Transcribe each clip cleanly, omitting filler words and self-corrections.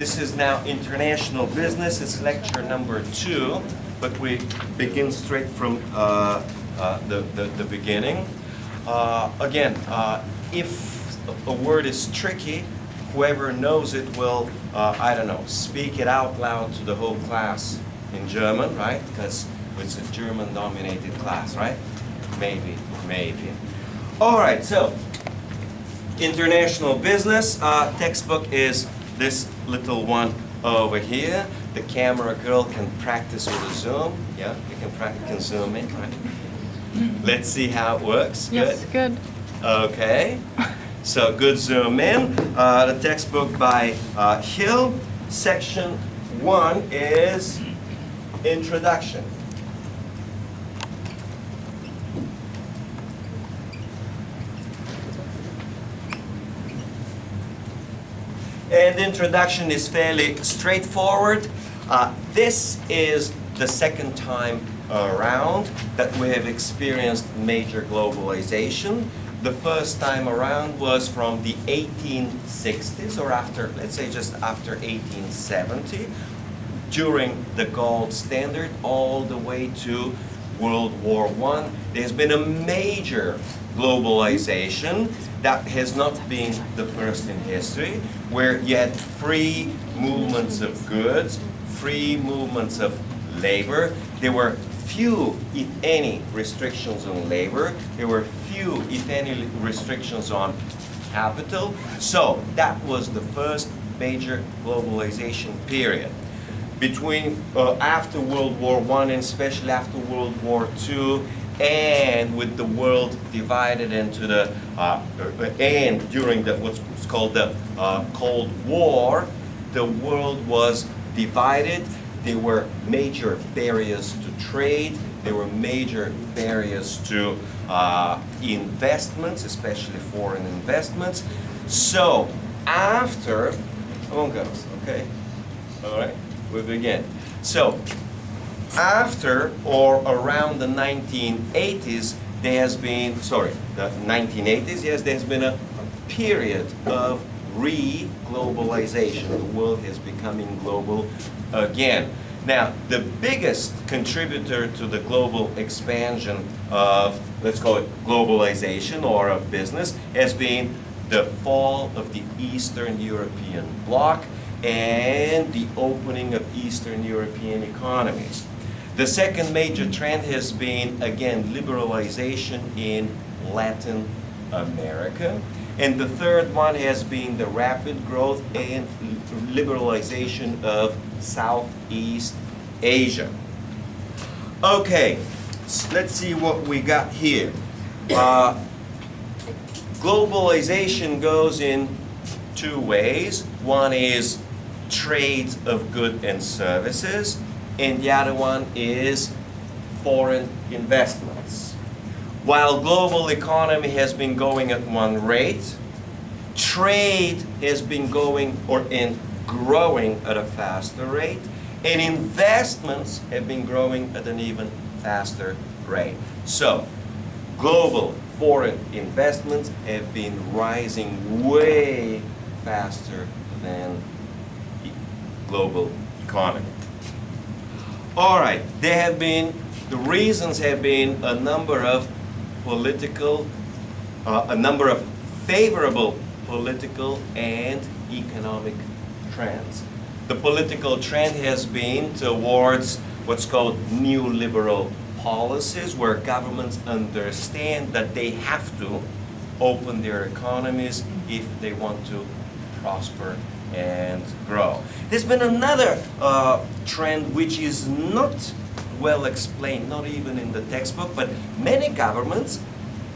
This is now international business. It's lecture number 2, but we begin straight from the beginning. Again, if a word is tricky, whoever knows it will, I don't know, speak it out loud to the whole class in German, right? Because it's a German-dominated class, right? Maybe. All right, so international business textbook is this little one over here. The camera girl can practice with a zoom. Yeah, you can zoom in, right? Let's see how it works. Yes, good. Okay, so good zoom in. The textbook by Hill. Section 1 is Introduction. And the introduction is fairly straightforward. This is the second time around that we have experienced major globalization. The first time around was from the 1860s, or after, let's say just after 1870, during the gold standard all the way to World War I. There's been a major globalization that has not been the first in history, where you had free movements of goods, free movements of labor. There were few, if any, restrictions on labor. There were few, if any, restrictions on capital. So that was the first major globalization period. Between after World War I and especially after World War II, and with the world divided into the and during the what's called the Cold War, the world was divided. There were major barriers to trade. There were major barriers to investments, especially foreign investments. So after, okay, all right, we begin. So after or around the 1980s, there has been, the 1980s, yes, there's been a period of re-globalization. The world is becoming global again. Now, the biggest contributor to the global expansion of, let's call it globalization or of business, has been the fall of the Eastern European bloc and the opening of Eastern European economies. The second major trend has been, again, liberalization in Latin America. And the third one has been the rapid growth and liberalization of Southeast Asia. Okay, so let's see what we got here. Globalization goes in two ways. One is trade of goods and services, and the other one is foreign investments. While global economy has been going at one rate, trade has been going and growing at a faster rate, and investments have been growing at an even faster rate. So, global foreign investments have been rising way faster than the global economy. All right, the reasons have been a number of favorable political and economic trends. The political trend has been towards what's called neoliberal policies, where governments understand that they have to open their economies if they want to prosper and grow. There's been another trend which is not well explained, not even in the textbook, but many governments,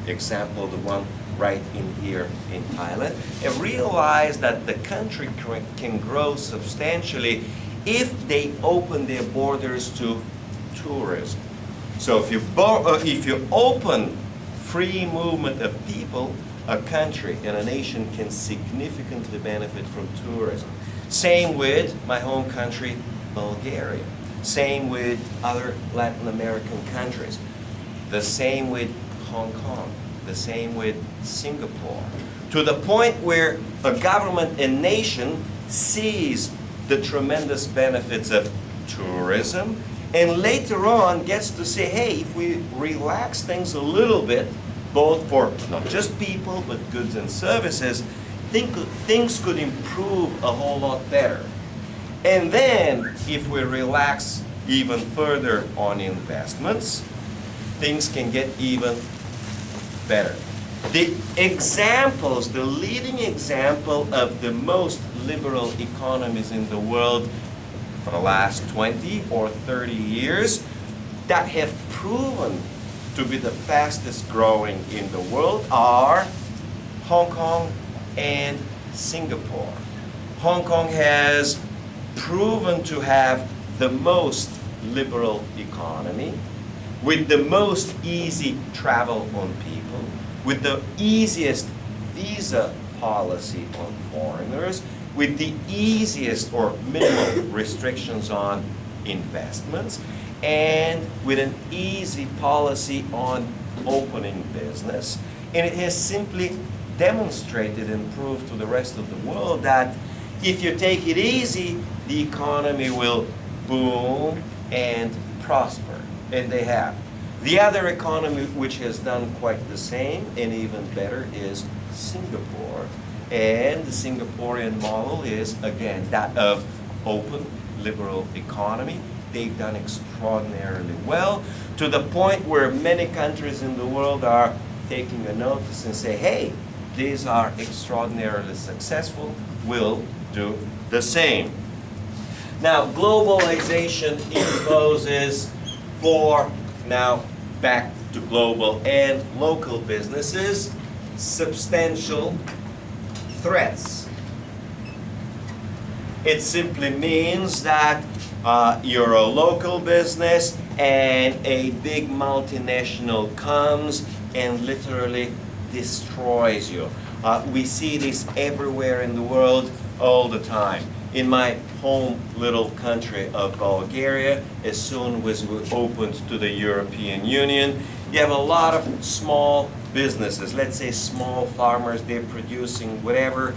example the one right in here in Thailand, have realized that the country can grow substantially if they open their borders to tourism. So if you open free movement of people, a country and a nation can significantly benefit from tourism. Same with my home country, Bulgaria. Same with other Latin American countries. The same with Hong Kong. The same with Singapore. To the point where a government and nation sees the tremendous benefits of tourism, and later on gets to say, hey, if we relax things a little bit, both for not just people, but goods and services, things could improve a whole lot better. And then, if we relax even further on investments, things can get even better. The examples, the leading example of the most liberal economies in the world for the last 20 or 30 years that have proven to be the fastest growing in the world are Hong Kong and Singapore. Hong Kong has proven to have the most liberal economy, with the most easy travel on people, with the easiest visa policy on foreigners, with the easiest or minimal restrictions on investments, and with an easy policy on opening business. And it has simply demonstrated and proved to the rest of the world that if you take it easy, the economy will boom and prosper. And they have. The other economy which has done quite the same and even better is Singapore. And the Singaporean model is, again, that of open, liberal economy. They've done extraordinarily well, to the point where many countries in the world are taking a notice and say, hey, these are extraordinarily successful, we'll do the same. Now, globalization imposes for, now back to global and local businesses, substantial threats. It simply means that you're a local business and a big multinational comes and literally destroys you. We see this everywhere in the world all the time. In my home little country of Bulgaria, as soon as we opened to the European Union, you have a lot of small businesses, let's say small farmers, they're producing whatever.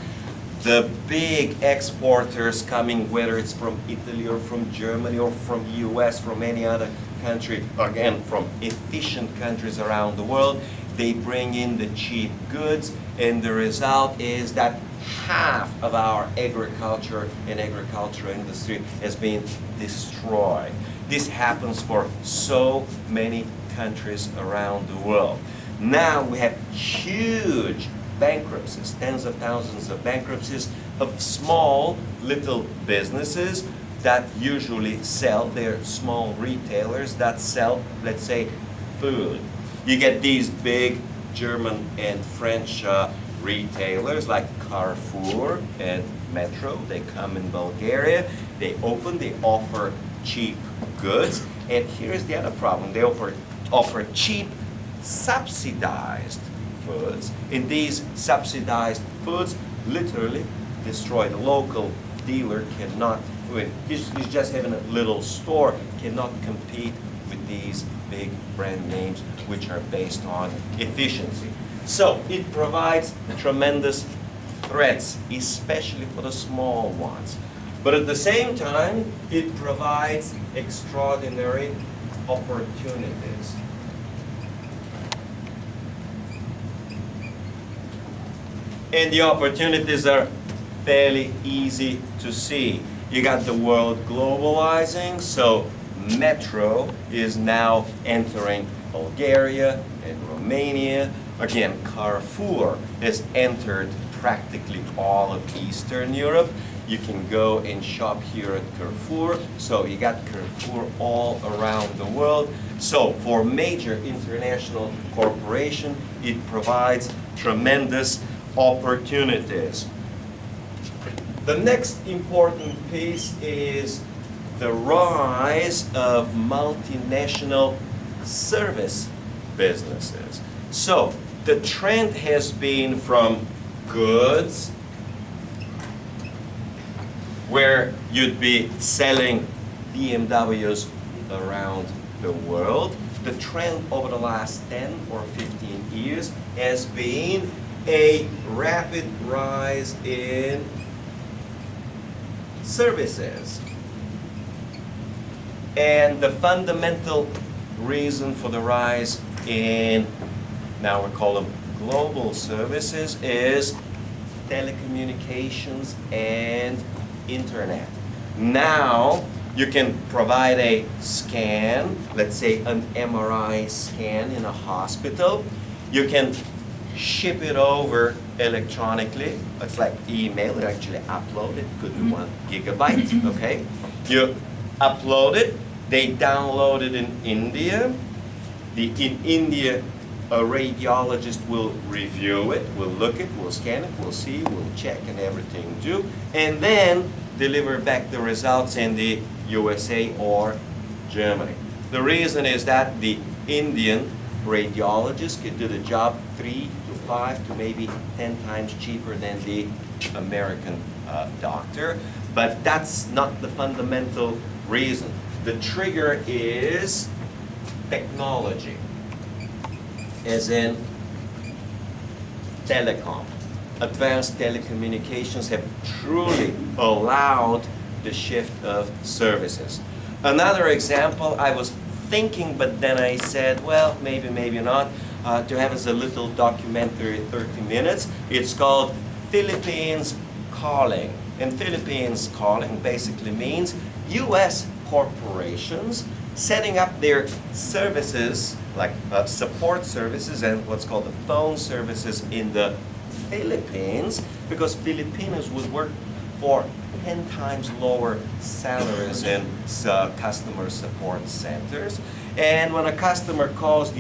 The big exporters coming, whether it's from Italy or from Germany or from US, from any other country, again, from efficient countries around the world, they bring in the cheap goods, and the result is that half of our agriculture and agricultural industry has been destroyed. This happens for so many countries around the world. Now we have huge bankruptcies, tens of thousands of bankruptcies of small little businesses that usually sell, they're small retailers that sell, let's say, food. You get these big German and French retailers like Carrefour and Metro. They come in Bulgaria, they open, they offer cheap goods, and here's the other problem. They offer cheap subsidized foods, and these subsidized foods literally destroy. The local dealer cannot, he's just having a little store, cannot compete with these big brand names which are based on efficiency. So it provides tremendous threats, especially for the small ones. But at the same time, it provides extraordinary opportunities. And the opportunities are fairly easy to see. You got the world globalizing, so Metro is now entering Bulgaria and Romania. Again, Carrefour has entered practically all of Eastern Europe. You can go and shop here at Carrefour. So you got Carrefour all around the world. So for major international corporation, it provides tremendous opportunities. The next important piece is the rise of multinational service businesses. So the trend has been from goods, where you'd be selling BMWs around the world. The trend over the last 10 or 15 years has been a rapid rise in services. And the fundamental reason for the rise in, now we call them global services, is telecommunications and internet. Now you can provide a scan, let's say an MRI scan in a hospital. You can ship it over electronically. It's like email, it actually upload it, could be 1 gigabyte, okay? You upload it, they download it in India. In India, a radiologist will review it, will look it, will scan it, will see, will check and everything do, and then deliver back the results in the USA or Germany. The reason is that the Indian radiologist could do the job 3 to 5 to maybe 10 times cheaper than the American doctor, but that's not the fundamental reason. The trigger is technology, as in telecom. Advanced telecommunications have truly allowed the shift of services. Another example, I was thinking, but then I said, well, maybe not, to have as a little documentary, 30 minutes. It's called Philippines Calling. And Philippines Calling basically means U.S. corporations setting up their services, like support services and what's called the phone services in the Philippines, because Filipinos would work for 10 times lower salaries in customer support centers. And when a customer calls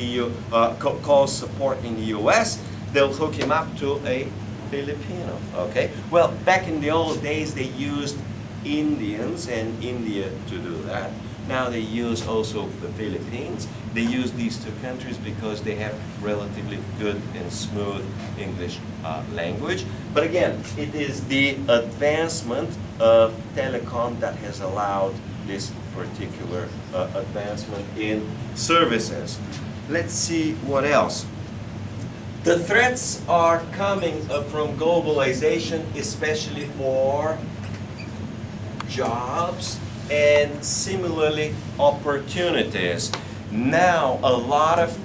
calls support in the US, they'll hook him up to a Filipino, okay? Well, back in the old days, they used Indians and India to do that. Now they use also the Philippines. They use these two countries because they have relatively good and smooth English language. But again, it is the advancement of telecom that has allowed this particular advancement in services. Let's see what else. The threats are coming from globalization, especially for jobs and similarly opportunities. Now a lot of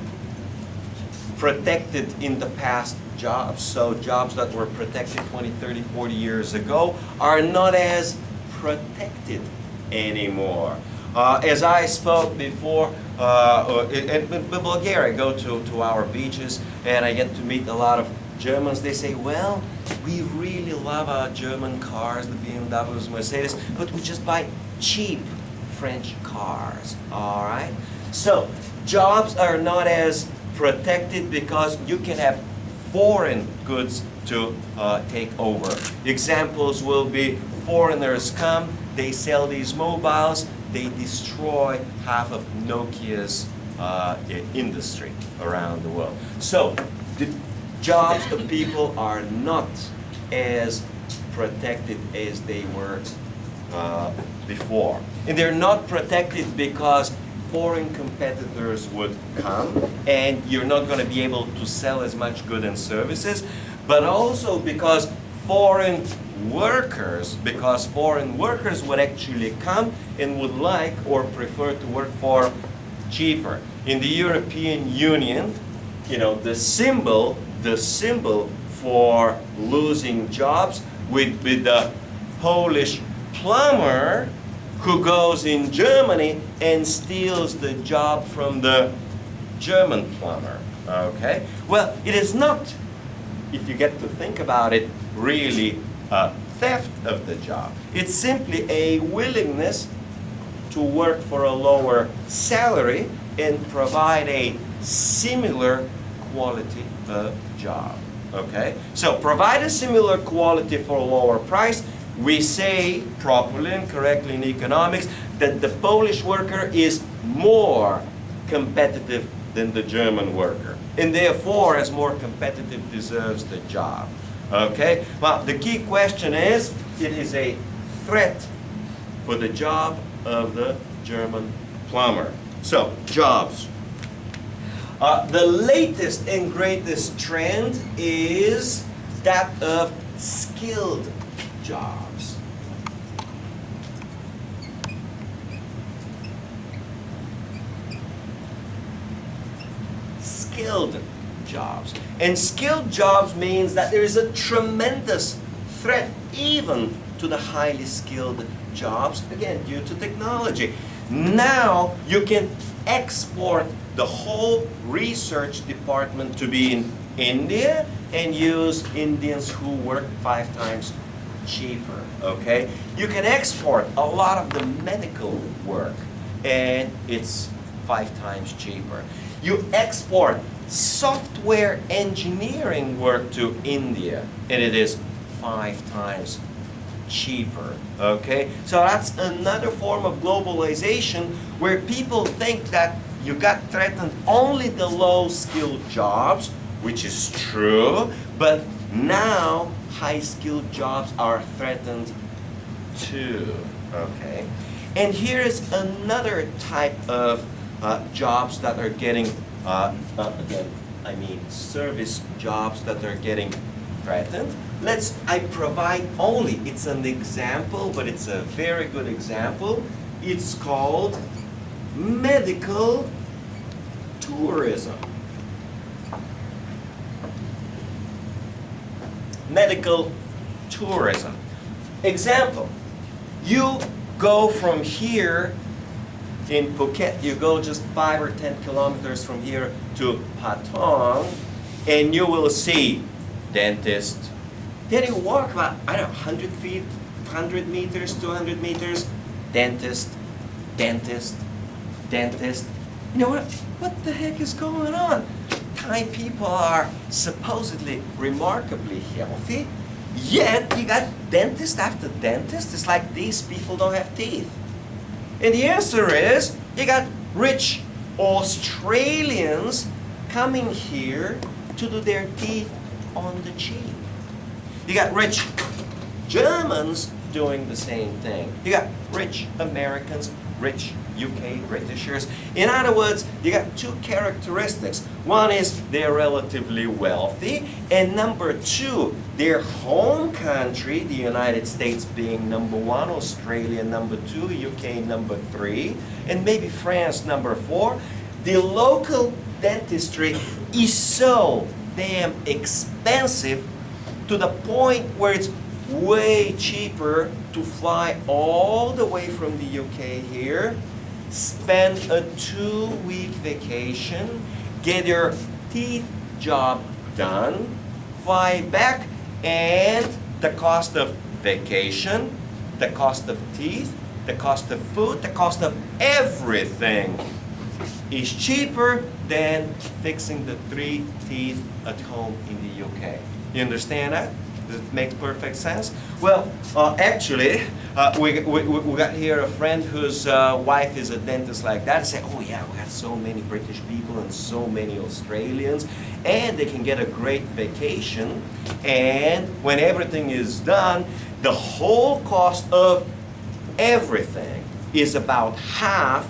protected in the past jobs, so jobs that were protected 20, 30, 40 years ago, are not as protected anymore. As I spoke before, in Bulgaria, I go to our beaches and I get to meet a lot of Germans. They say, well, we really love our German cars, the BMWs, Mercedes, but we just buy cheap French cars, all right? So jobs are not as protected because you can have foreign goods to take over. Examples will be foreigners come, they sell these mobiles, they destroy half of Nokia's industry around the world. So the jobs of people are not as protected as they were before. And they're not protected because foreign competitors would come and you're not going to be able to sell as much goods and services, but also because foreign workers would actually come and would like or prefer to work for cheaper. In the European Union, you know, the symbol for losing jobs would be the Polish plumber who goes in Germany and steals the job from the German plumber, okay? Well, it is not, if you get to think about it, really a theft of the job. It's simply a willingness to work for a lower salary and provide a similar quality of job, okay? So provide a similar quality for a lower price. We say properly and correctly in economics that the Polish worker is more competitive than the German worker, and therefore as more competitive deserves the job. Okay? Well, the key question is, it is a threat for the job of the German plumber. So, jobs. The latest and greatest trend is that of skilled jobs. skilled jobs. And skilled jobs means that there is a tremendous threat even to the highly skilled jobs, again, due to technology. Now you can export the whole research department to be in India and use Indians who work 5 times cheaper, okay? You can export a lot of the medical work and it's 5 times cheaper. You export software engineering work to India and it is 5 times cheaper, okay? So that's another form of globalization where people think that you got threatened only the low-skilled jobs, which is true, but now high-skilled jobs are threatened too, okay? And here is another type of jobs that are getting, again, I mean service jobs that are getting threatened. I provide only, it's an example, but it's a very good example. It's called medical tourism. Medical tourism. Example, you go from here in Phuket, you go just 5 or 10 kilometers from here to Patong, and you will see dentist. Then you walk about, I don't know, 100 feet, 100 meters, 200 meters, dentist, dentist, dentist. You know what? What the heck is going on? Thai people are supposedly remarkably healthy, yet you got dentist after dentist. It's like these people don't have teeth. And the answer is, you got rich Australians coming here to do their teeth on the cheap. You got rich Germans doing the same thing. You got rich Americans, rich UK Britishers. In other words, you got 2 characteristics. One is they're relatively wealthy, and number 2, their home country, the United States being number 1, Australia number 2, UK number 3, and maybe France number 4. The local dentistry is so damn expensive to the point where it's way cheaper to fly all the way from the UK here, spend a 2-week vacation, get your teeth job done, fly back, and the cost of vacation, the cost of teeth, the cost of food, the cost of everything is cheaper than fixing the 3 teeth at home in the UK. You understand that? Does it make perfect sense? Well, actually, we got here a friend whose wife is a dentist like that. Say, oh yeah, we got so many British people and so many Australians, and they can get a great vacation. And when everything is done, the whole cost of everything is about half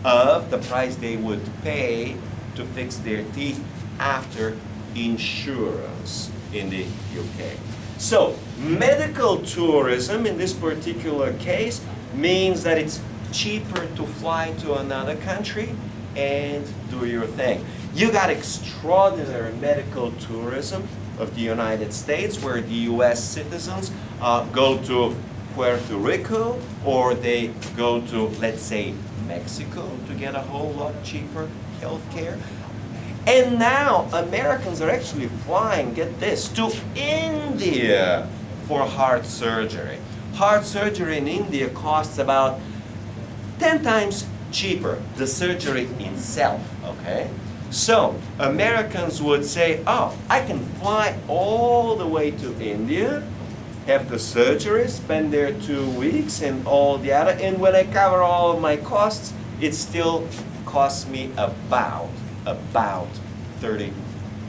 of the price they would pay to fix their teeth after insurance in the UK. So, medical tourism in this particular case means that it's cheaper to fly to another country and do your thing. You got extraordinary medical tourism of the United States where the US citizens go to Puerto Rico or they go to, let's say, Mexico to get a whole lot cheaper health care. And now Americans are actually flying, get this, to India for heart surgery. Heart surgery in India costs about 10 times cheaper, the surgery itself, okay? So Americans would say, oh, I can fly all the way to India, have the surgery, spend there 2 weeks and all the other, and when I cover all of my costs, it still costs me about 30%,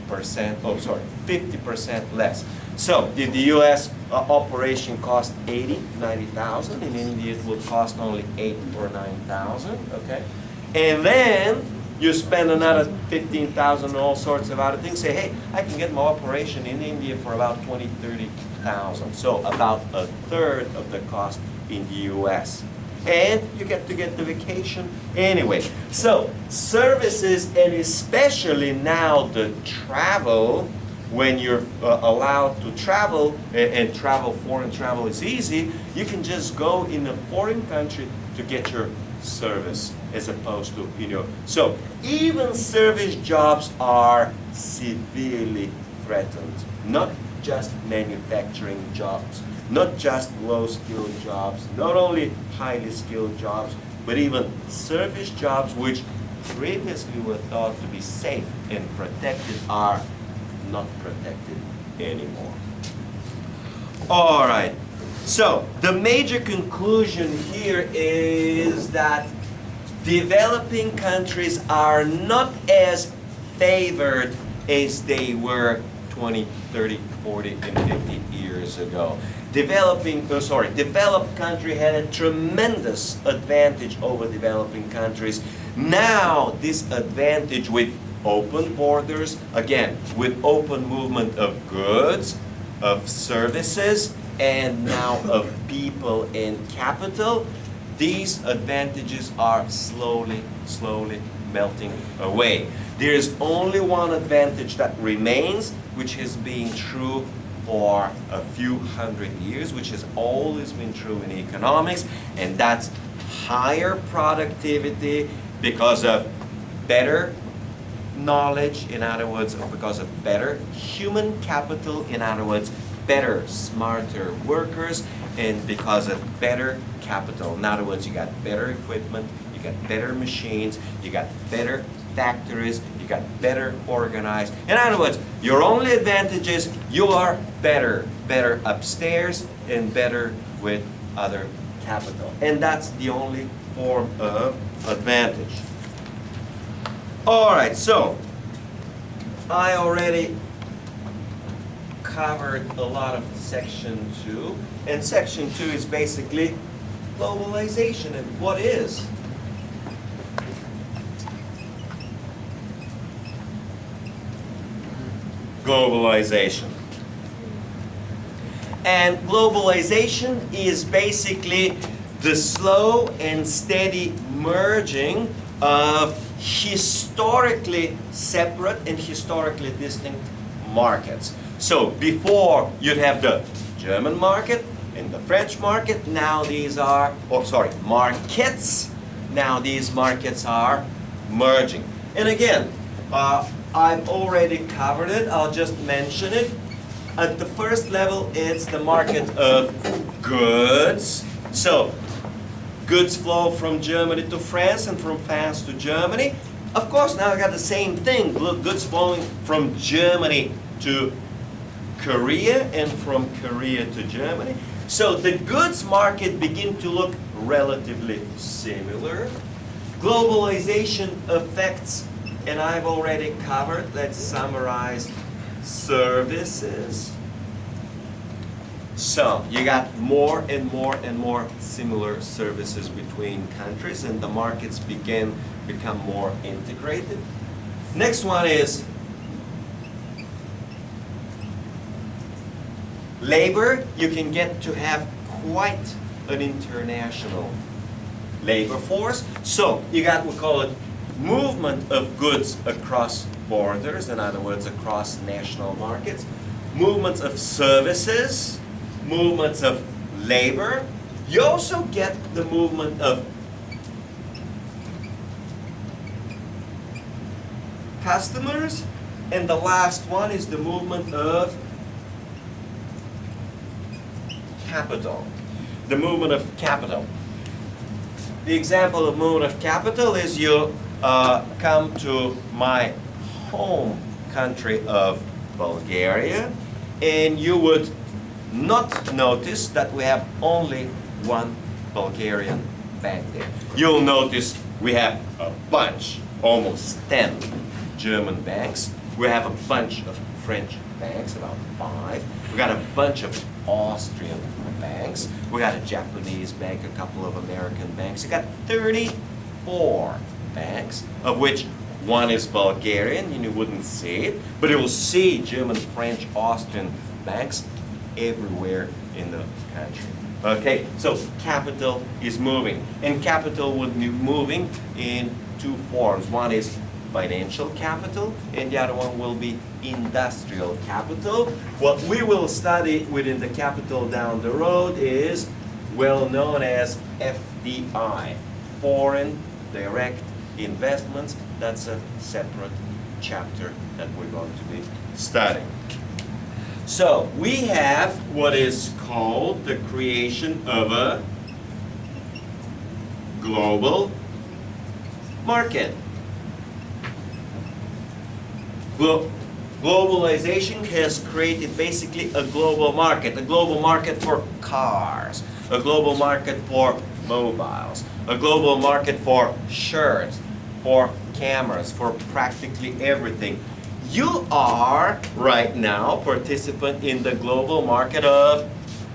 50% less. So if the US operation cost 80, 90,000, in India it would cost only 8 or 9,000, okay? And then you spend another 15,000 on all sorts of other things, say, hey, I can get my operation in India for about 20, 30,000. So about a third of the cost in the US. and you get to get the vacation anyway. So services, and especially now the travel, when you're allowed to travel, and travel, foreign travel is easy, you can just go in a foreign country to get your service as opposed to, so even service jobs are severely threatened. Not just manufacturing jobs, not just low-skilled jobs, not only highly skilled jobs, but even service jobs which previously were thought to be safe and protected are not protected anymore. All right, so the major conclusion here is that developing countries are not as favored as they were 20, 30, 40, and 50 years ago. Developed country had a tremendous advantage over developing countries. Now this advantage with open borders, again, with open movement of goods, of services, and now of people and capital, these advantages are slowly melting away. There is only one advantage that remains, which has been true for a few hundred years, which has always been true in economics, and that's higher productivity because of better knowledge, in other words, because of better human capital, in other words, better, smarter workers, and because of better capital. In other words, you got better equipment, you got better machines, you got better factories, you got better organized. In other words, your only advantage is you are better upstairs and better with other capital. And that's the only form of advantage. All right, so I already covered a lot of section 2, and section 2 is basically globalization. And what is globalization? And globalization is basically the slow and steady merging of historically separate and historically distinct markets. So before you'd have the German market and the French market, now these are, markets. Now these markets are merging. And again, I've already covered it, I'll just mention it. At the first level, it's the market of goods. So goods flow from Germany to France and from France to Germany. Of course, now I got the same thing. Goods flowing from Germany to Korea and from Korea to Germany. So the goods market begin to look relatively similar. Globalization affects, and I've already covered, let's summarize, services. So you got more and more similar services between countries, and the markets become more integrated. Next one is labor. You can get to have quite an international labor force. So you got, we call it, movement of goods across borders, in other words, across national markets, movements of services, movements of labor. You also get the movement of customers, and the last one is the movement of capital. The movement of capital. The example of movement of capital is you come to my home country of Bulgaria, and you would not notice that we have only one Bulgarian bank there. You'll notice we have a bunch, almost 10 German banks. We have a bunch of French banks, about 5. We got a bunch of Austrian banks. We got a Japanese bank, a couple of American banks. You got 34 banks, of which one is Bulgarian, and you wouldn't see it, but you will see German, French, Austrian banks everywhere in the country. Okay, so capital is moving, and capital would be moving in two forms. One is financial capital, and the other one will be industrial capital. What we will study within the capital down the road is well known as FDI, Foreign Direct Investments. That's a separate chapter that we're going to be studying. So we have what is called the creation of a global market. Globalization has created basically a global market for cars, a global market for mobiles, a global market for shirts, for cameras, for practically everything. You are right now participant in the global market of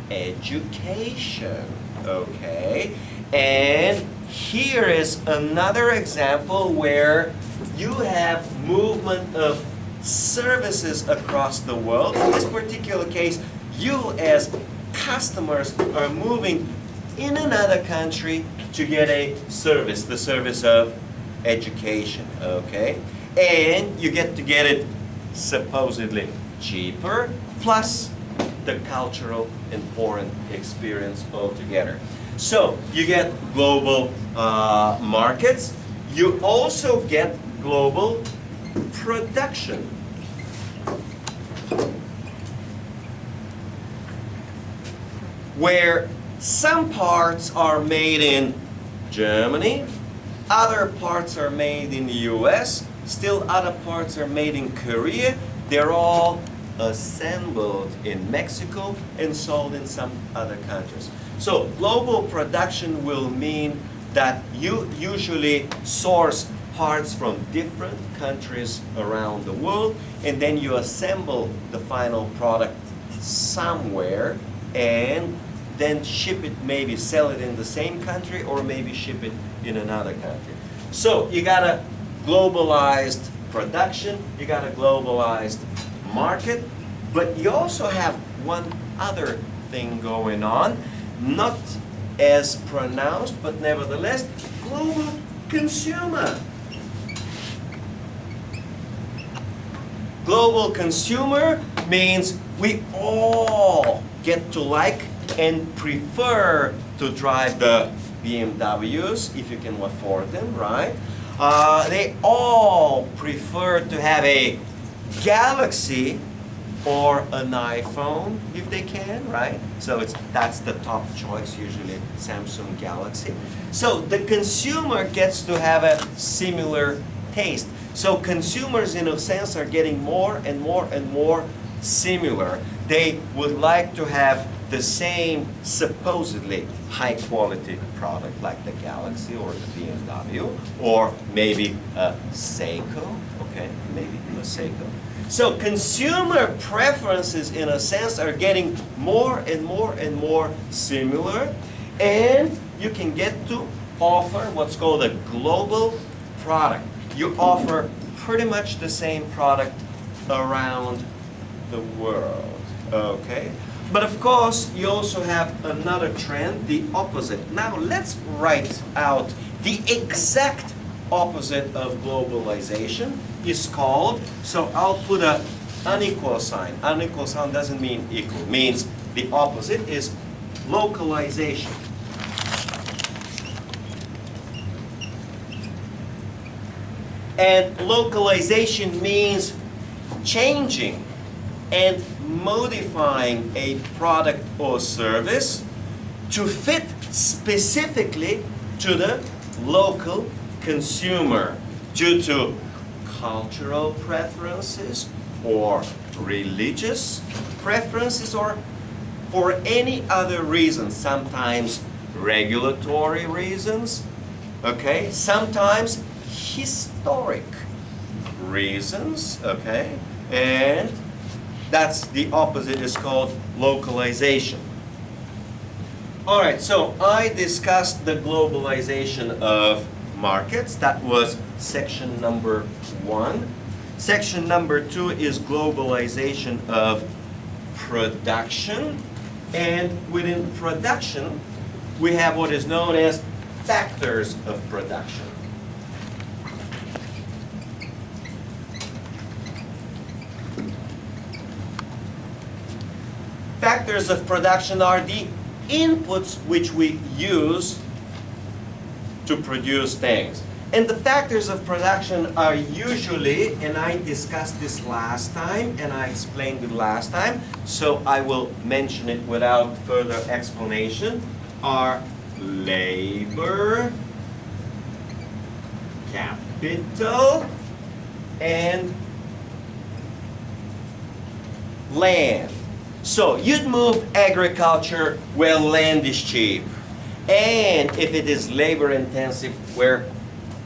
education, okay? And here is another example where you have movement of services across the world. In this particular case, you as customers are moving in another country to get a service, the service of education, okay? And you get to get it supposedly cheaper, plus the cultural and foreign experience altogether. So you get global markets. You also get global production. Where some parts are made in Germany, other parts are made in the US, still other parts are made in Korea. They're all assembled in Mexico and sold in some other countries. So global production will mean that you usually source parts from different countries around the world, and then you assemble the final product somewhere and then ship it, maybe sell it in the same country or maybe ship it in another country. So you got a globalized production, you got a globalized market, but you also have one other thing going on, not as pronounced, but nevertheless, global consumer. Global consumer means we all get to like and prefer to drive the BMWs if you can afford them, right? They all prefer to have a Galaxy or an iPhone if they can, right? So that's the top choice, usually Samsung Galaxy. So the consumer gets to have a similar taste. So consumers, in a sense, are getting more and more and more similar. They would like to have the same supposedly high quality product like the Galaxy or the BMW or maybe a Seiko, okay, maybe a Seiko. So consumer preferences, in a sense, are getting more and more and more similar, and you can get to offer what's called a global product. You offer pretty much the same product around the world, okay? But of course, you also have another trend, the opposite. Now let's write out the exact opposite of globalization is called, so I'll put a unequal sign. Unequal sign doesn't mean equal, means the opposite is localization. And localization means changing and modifying a product or service to fit specifically to the local consumer due to cultural preferences or religious preferences or for any other reason, sometimes regulatory reasons, okay, sometimes historic reasons, okay, and that's the opposite is called localization. All right, so I discussed the globalization of markets. That was section number 1. Section number 2 is globalization of production. And within production, we have what is known as factors of production. Factors of production are the inputs which we use to produce things. And the factors of production are usually, and I discussed this last time, and I explained it last time, so I will mention it without further explanation, are labor, capital, and land. So you'd move agriculture where land is cheap, and if it is labor intensive, where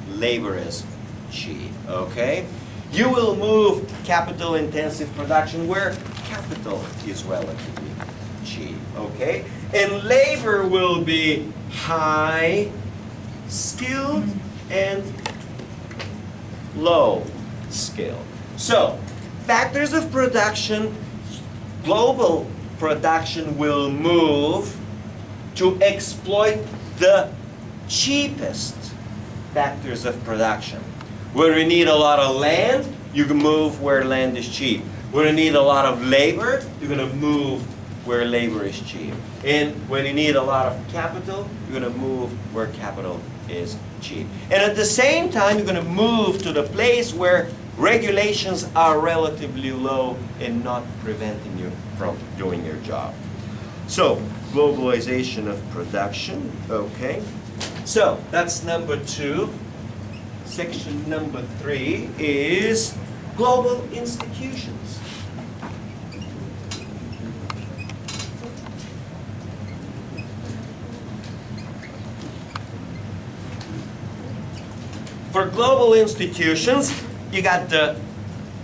labor is cheap, okay? You will move capital intensive production where capital is relatively cheap, okay? And labor will be high skilled and low skilled. So factors of production, global production will move to exploit the cheapest factors of production. Where you need a lot of land, you can move where land is cheap. Where you need a lot of labor, you're going to move where labor is cheap. And when you need a lot of capital, you're going to move where capital is cheap. And at the same time, you're going to move to the place where regulations are relatively low and not preventing you from doing your job. So, globalization of production, okay. So, that's number 2. Section number 3 is global institutions. For global institutions, you got the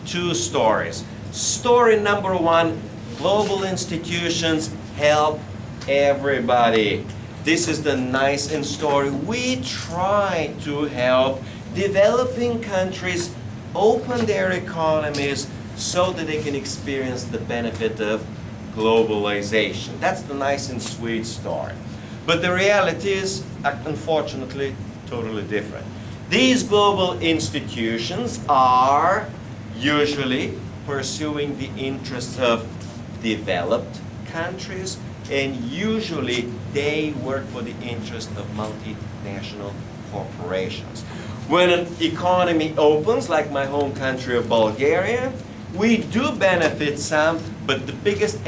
2 stories. Story number 1, global institutions help everybody. This is the nice story. We try to help developing countries open their economies so that they can experience the benefit of globalization. That's the nice and sweet story. But the reality is, unfortunately, totally different. These global institutions are usually pursuing the interests of developed countries, and usually they work for the interest of multinational corporations. When an economy opens, like my home country of Bulgaria, we do benefit some, but the biggest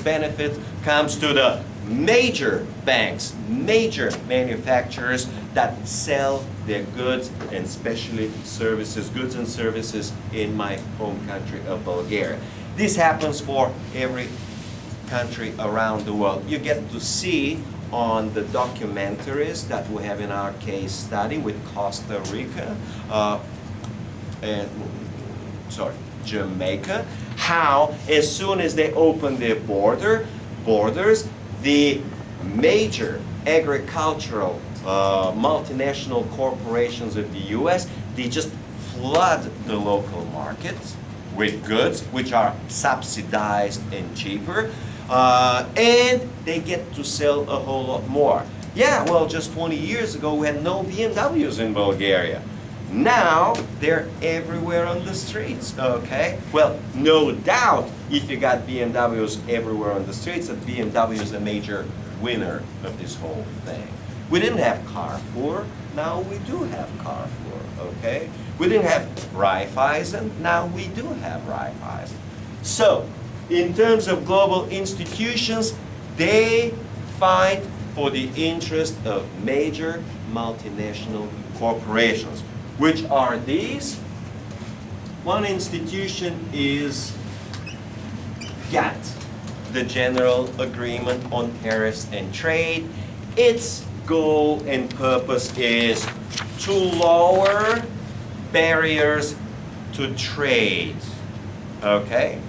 benefit comes to the major banks, major manufacturers that sell their goods, and especially services, goods and services in my home country of Bulgaria. This happens for every country around the world. You get to see on the documentaries that we have in our case study with Costa Rica and Jamaica, how as soon as they open their borders, the major agricultural multinational corporations of the US, they just flood the local markets with goods which are subsidized and cheaper, and they get to sell a whole lot more. Yeah, well, just 20 years ago we had no BMWs in Bulgaria. Now they're everywhere on the streets, okay? Well, no doubt if you got BMWs everywhere on the streets, that BMW is a major winner of this whole thing. We didn't have Carrefour, now we do have Carrefour, okay? We didn't have Raiffeisen, now we do have Raiffeisen. So, in terms of global institutions, they fight for the interest of major multinational corporations. Which are these? One institution is GATT, the General Agreement on Tariffs and Trade. Its goal and purpose is to lower barriers to trade, okay?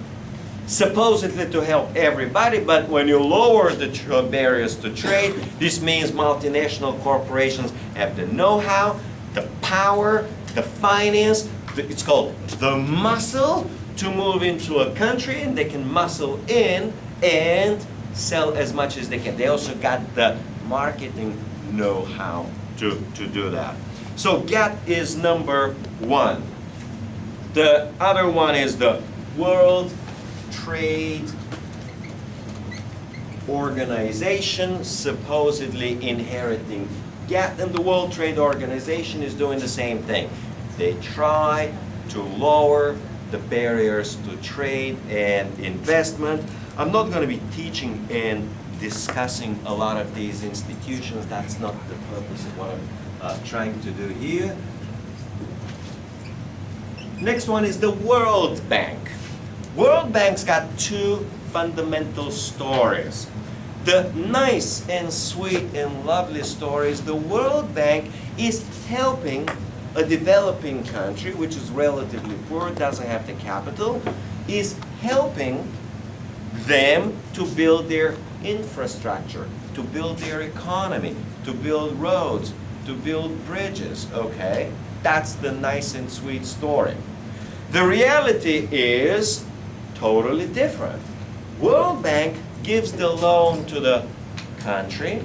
Supposedly to help everybody, but when you lower the barriers to trade, this means multinational corporations have the know-how, the power, the finance, it's called the muscle to move into a country, and they can muscle in and sell as much as they can. They also got the marketing know-how to do that. So GATT is number one. The other one is the World Trade Organization, supposedly inheriting GATT, and the World Trade Organization is doing the same thing. They try to lower the barriers to trade and investment. I'm not going to be teaching and discussing a lot of these institutions. That's not the purpose of what I'm trying to do here. Next one is the World Bank. World Bank's got two fundamental stories. The nice and sweet and lovely story is the World Bank is helping a developing country, which is relatively poor, doesn't have the capital, is helping them to build their infrastructure, to build their economy, to build roads, to build bridges, okay? That's the nice and sweet story. The reality is totally different. World Bank gives the loan to the country.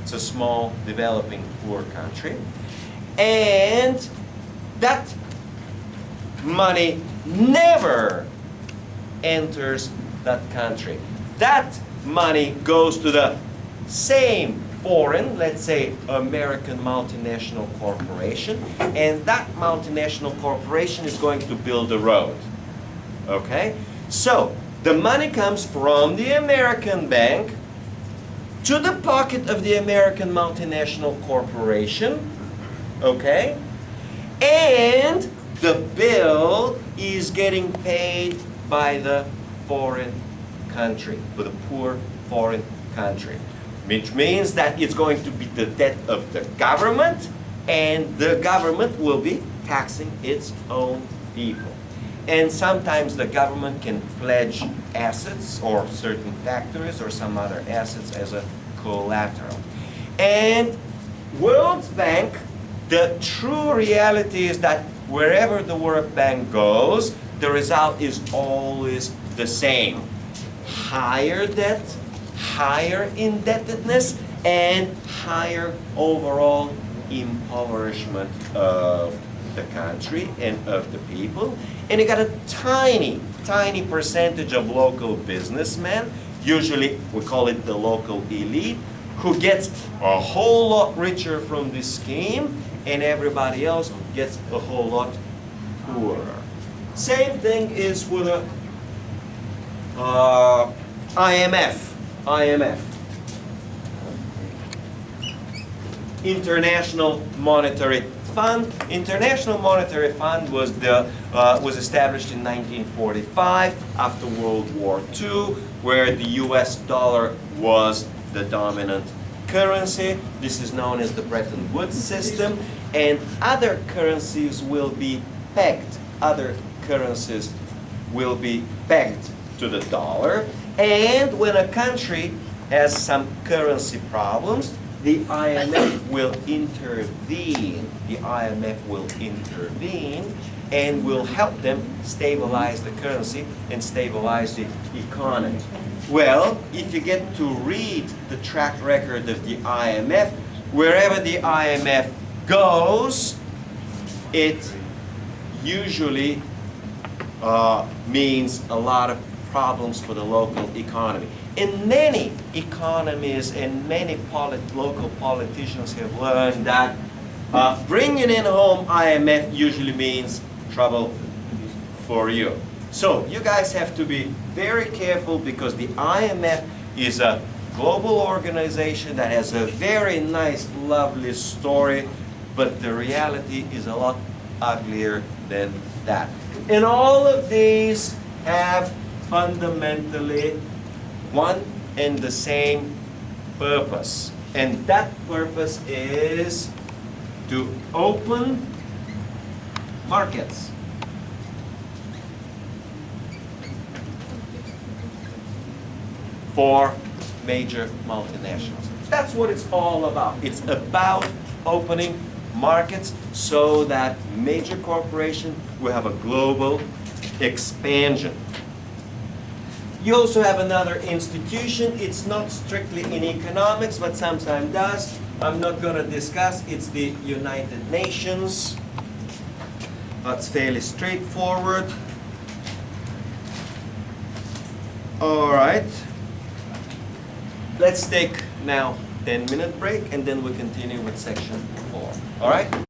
It's a small, developing, poor country. And that money never enters that country. That money goes to the same foreign, let's say American multinational corporation, and that multinational corporation is going to build a road. Okay? So, the money comes from the American bank to the pocket of the American multinational corporation, okay? And the bill is getting paid by the foreign country, for the poor foreign country, which means that it's going to be the debt of the government, and the government will be taxing its own people. And sometimes the government can pledge assets or certain factories or some other assets as a collateral. And World Bank, the true reality is that wherever the World Bank goes, the result is always the same. Higher debt, higher indebtedness, and higher overall impoverishment of the country and of the people. And you got a tiny, tiny percentage of local businessmen, usually we call it the local elite, who gets a whole lot richer from this scheme, and everybody else gets a whole lot poorer. Same thing is with the IMF. International Monetary Fund. International Monetary Fund was established in 1945 after World War II, where the US dollar was the dominant currency. This is known as the Bretton Woods system, and other currencies will be pegged. Other currencies will be pegged to the dollar, and when a country has some currency problems, the IMF will intervene. The IMF will intervene and will help them stabilize the currency and stabilize the economy. Well, if you get to read the track record of the IMF, wherever the IMF goes, it usually means a lot of problems for the local economy. And many economists and many local politicians have learned that bringing in home IMF usually means trouble for you. So you guys have to be very careful, because the IMF is a global organization that has a very nice, lovely story, but the reality is a lot uglier than that. And all of these have fundamentally one and the same purpose. And that purpose is to open markets. For major multinationals. That's what it's all about. It's about opening markets so that major corporations will have a global expansion. You also have another institution. It's not strictly in economics, but sometimes does. I'm not going to discuss. It's the United Nations. That's fairly straightforward. All right. Let's take now 10-minute break, and then we continue with section 4. All right?